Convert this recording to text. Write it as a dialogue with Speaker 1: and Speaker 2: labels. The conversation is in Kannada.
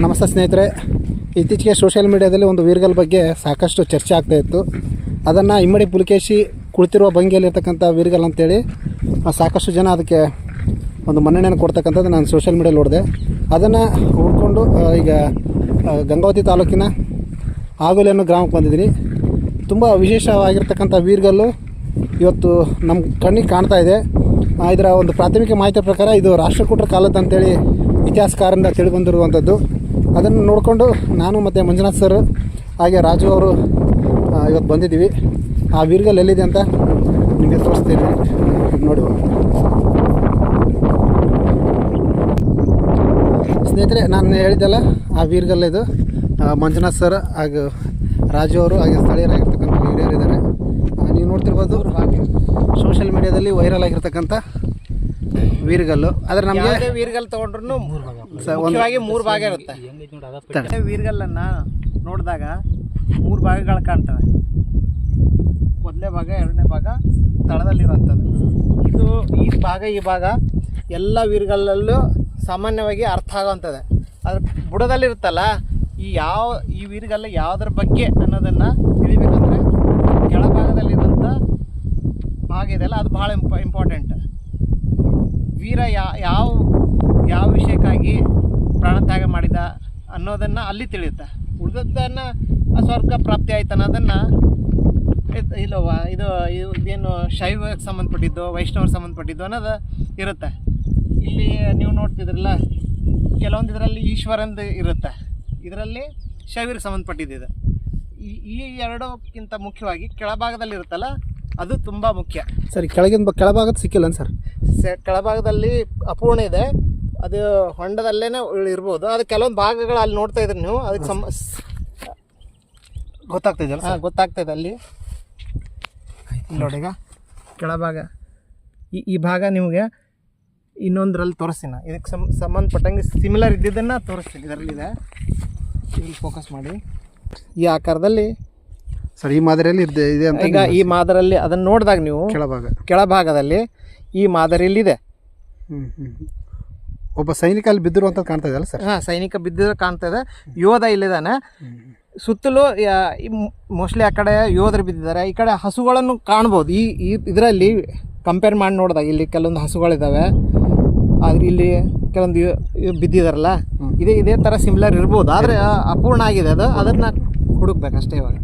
Speaker 1: ನಮಸ್ತೆ ಸ್ನೇಹಿತರೆ, ಇತ್ತೀಚೆಗೆ ಸೋಷಿಯಲ್ ಮೀಡಿಯಾದಲ್ಲಿ ಒಂದು ವೀರ್ಗಲ್ ಬಗ್ಗೆ ಸಾಕಷ್ಟು ಚರ್ಚೆ ಆಗ್ತಾಯಿತ್ತು. ಅದನ್ನು ಇಮ್ಮಡಿ ಪುಲಿಕೇಶಿ ಕುಳಿತಿರುವ ಭಂಗಿಯಲ್ಲಿರ್ತಕ್ಕಂಥ ವೀರ್ಗಲ್ ಅಂತೇಳಿ ಸಾಕಷ್ಟು ಜನ ಅದಕ್ಕೆ ಒಂದು ಮನ್ನಣೆಯನ್ನು ಕೊಡ್ತಕ್ಕಂಥದ್ದು ನಾನು ಸೋಷಿಯಲ್ ಮೀಡಿಯಲ್ಲಿ ನೋಡಿದೆ. ಅದನ್ನು ಹುಡ್ಕೊಂಡು ಈಗ ಗಂಗಾವತಿ ತಾಲೂಕಿನ ಆಗೋಲಿ ಅನ್ನೋ ಗ್ರಾಮಕ್ಕೆ ಬಂದಿದ್ದೀನಿ. ತುಂಬ ವಿಶೇಷವಾಗಿರ್ತಕ್ಕಂಥ ವೀರ್ಗಲ್ಲು ಇವತ್ತು ನಮ್ಮ ಕಣ್ಣಿಗೆ ಕಾಣ್ತಾ ಇದೆ. ಇದರ ಒಂದು ಪ್ರಾಥಮಿಕ ಮಾಹಿತಿ ಪ್ರಕಾರ ಇದು ರಾಷ್ಟ್ರಕೂಟರ ಕಾಲದ್ದು ಅಂತೇಳಿ ಇತಿಹಾಸಕಾರರಿಂದ ತಿಳಿದುಬಂದಿರುವಂಥದ್ದು. ಅದನ್ನು ನೋಡಿಕೊಂಡು ನಾನು ಮತ್ತು ಮಂಜುನಾಥ್ ಸರ್ ಹಾಗೆ ರಾಜು ಅವರು ಇವತ್ತು ಬಂದಿದ್ದೀವಿ. ಆ ವೀರ್ಗಲ್ ಎಲ್ಲಿದೆ ಅಂತ ನಿಮಗೆ ತೋರಿಸ್ತೀನಿ, ನೋಡಿ. ಸ್ನೇಹಿತರೆ, ನಾನು ಹೇಳಿದ್ದೆಲ್ಲ ಆ ವೀರ್ಗಲ್ ಇದು. ಮಂಜುನಾಥ್ ಸರ್ ಹಾಗೂ ರಾಜು ಅವರು ಹಾಗೆ ಸ್ಥಳೀಯರಾಗಿರ್ತಕ್ಕಂಥ ಹಿರಿಯರಿದ್ದಾರೆ. ನೀವು ನೋಡ್ತಿರ್ಬೋದು ಸೋಷಿಯಲ್ ಮೀಡಿಯಾದಲ್ಲಿ ವೈರಲ್ ಆಗಿರ್ತಕ್ಕಂಥ ವೀರ್ಗಲ್ಲು. ಆದರೆ ನಮಗೆ
Speaker 2: ವೀರ್ಗಲ್ ತೊಗೊಂಡ್ರು ಮುಖ್ಯವಾಗಿ 3 ಭಾಗ ಇರುತ್ತೆ. ವೀರ್ಗಲ್ಲನ್ನು ನೋಡಿದಾಗ 3 ಭಾಗಗಳು ಕಾಣ್ತವೆ. ಮೊದಲನೇ ಭಾಗ, ಎರಡನೇ ಭಾಗ ತಳದಲ್ಲಿರುವಂಥದ್ದು. ಈ ಭಾಗ ಎಲ್ಲ ವೀರ್ಗಲ್ಲಲ್ಲೂ ಸಾಮಾನ್ಯವಾಗಿ ಅರ್ಥ ಆಗೋವಂಥದ್ದು. ಅದ್ರ ಬುಡದಲ್ಲಿರುತ್ತಲ್ಲ, ಈ ವೀರ್ಗಲ್ಲ ಯಾವುದ್ರ ಬಗ್ಗೆ ಅನ್ನೋದನ್ನು ತಿಳಿಬೇಕಂದ್ರೆ ಕೆಳಭಾಗದಲ್ಲಿರುವಂಥ ಭಾಗ ಇದೆಯಲ್ಲ, ಅದು ಭಾಳ ಇಂಪಾರ್ಟೆಂಟ್. ವೀರ ಯಾವ ವಿಷಯಕ್ಕಾಗಿ ಪ್ರಾಣತ್ಯಾಗ ಮಾಡಿದ ಅನ್ನೋದನ್ನು ಅಲ್ಲಿ ತಿಳಿಯುತ್ತೆ. ಉಳಿದದ್ದನ್ನು ಸ್ವರ್ಗ ಪ್ರಾಪ್ತಿ ಆಯ್ತು ಅನ್ನೋದನ್ನು ಇಲ್ಲವ ಇದು ಇದೇನು ಶೈವಕ್ಕೆ ಸಂಬಂಧಪಟ್ಟಿದ್ದು, ವೈಷ್ಣವರಿಗೆ ಸಂಬಂಧಪಟ್ಟಿದ್ದು ಅನ್ನೋದು ಇರುತ್ತೆ. ಇಲ್ಲಿ ನೀವು ನೋಡ್ತಿದ್ರಲ್ಲ, ಕೆಲವೊಂದು ಇದರಲ್ಲಿ ಈಶ್ವರಂದು ಇರುತ್ತೆ, ಇದರಲ್ಲಿ ಶೈವರಿಗೆ ಸಂಬಂಧಪಟ್ಟಿದ್ದಿದೆ. ಈ ಎರಡಕ್ಕಿಂತ ಮುಖ್ಯವಾಗಿ ಕೆಳಭಾಗದಲ್ಲಿ ಇರುತ್ತಲ್ಲ, ಅದು ತುಂಬ ಮುಖ್ಯ.
Speaker 1: ಸರಿ, ಕೆಳಭಾಗದ ಸಿಕ್ಕಿಲ್ಲ ಸರ್?
Speaker 2: ಕೆಳಭಾಗದಲ್ಲಿ ಅಪೂರ್ಣ ಇದೆ, ಅದು ಹೊಂಡದಲ್ಲೇ ಇರ್ಬೋದು. ಅದು ಕೆಲವೊಂದು ಭಾಗಗಳು ಅಲ್ಲಿ ನೋಡ್ತಾ ಇದ್ರಿ ನೀವು, ಅದಕ್ಕೆ
Speaker 1: ಗೊತ್ತಾಗ್ತಿದೆಯಲ್ಲ?
Speaker 2: ಹಾಂ, ಗೊತ್ತಾಗ್ತಾಯಿದೆ. ಅಲ್ಲಿ ನೋಡಿ, ಈಗ ಕೆಳಭಾಗ ಈ ಭಾಗ ನಿಮಗೆ ಇನ್ನೊಂದರಲ್ಲಿ ತೋರಿಸ್ತೀನಿ. ಇದಕ್ಕೆ ಸಂಬಂಧಪಟ್ಟಂಗೆ ಸಿಮಿಲರ್ ಇದ್ದಿದ್ದನ್ನು ತೋರಿಸ್ತೀನಿ. ಇದರಲ್ಲಿದೆ, ಇಲ್ಲಿ ಫೋಕಸ್ ಮಾಡಿ. ಈ ಆಕಾರದಲ್ಲಿ
Speaker 1: ಸರ್ ಈ ಮಾದರಿಯಲ್ಲಿ ಇದೆ ಅಂತ.
Speaker 2: ಈಗ ಈ ಮಾದರಿಯಲ್ಲಿ ಅದನ್ನು ನೋಡಿದಾಗ ನೀವು ಕೆಳಭಾಗದಲ್ಲಿ ಈ ಮಾದರಿಯಲ್ಲಿದೆ.
Speaker 1: ಒಬ್ಬ ಸೈನಿಕ ಅಲ್ಲಿ ಬಿದ್ದಿರುವಂಥದ್ದು ಕಾಣ್ತಾ ಇದೆಯಲ್ಲ ಸರ್?
Speaker 2: ಹಾಂ, ಸೈನಿಕ ಬಿದ್ದಿರೋ ಕಾಣ್ತಾ ಇದೆ. ಯೋಧ ಇಲ್ಲಿದ್ದಾನೆ. ಸುತ್ತಲೂ ಮೋಸ್ಟ್ಲಿ ಆ ಕಡೆ ಯೋಧರು ಬಿದ್ದಿದ್ದಾರೆ. ಈ ಕಡೆ ಹಸುಗಳನ್ನು ಕಾಣ್ಬೋದು. ಈ ಇದರಲ್ಲಿ ಕಂಪೇರ್ ಮಾಡಿ ನೋಡಿದಾಗ ಇಲ್ಲಿ ಕೆಲವೊಂದು ಹಸುಗಳಿದ್ದಾವೆ, ಆದರೆ ಇಲ್ಲಿ ಕೆಲವೊಂದು ಬಿದ್ದಿದಾರಲ್ಲ, ಇದೇ ಥರ ಸಿಮಿಲರ್ ಇರ್ಬೋದು. ಆದರೆ ಅಪೂರ್ಣ ಆಗಿದೆ ಅದು. ಅದನ್ನು ಹುಡುಕ್ಬೇಕಷ್ಟೇ ಇವಾಗ.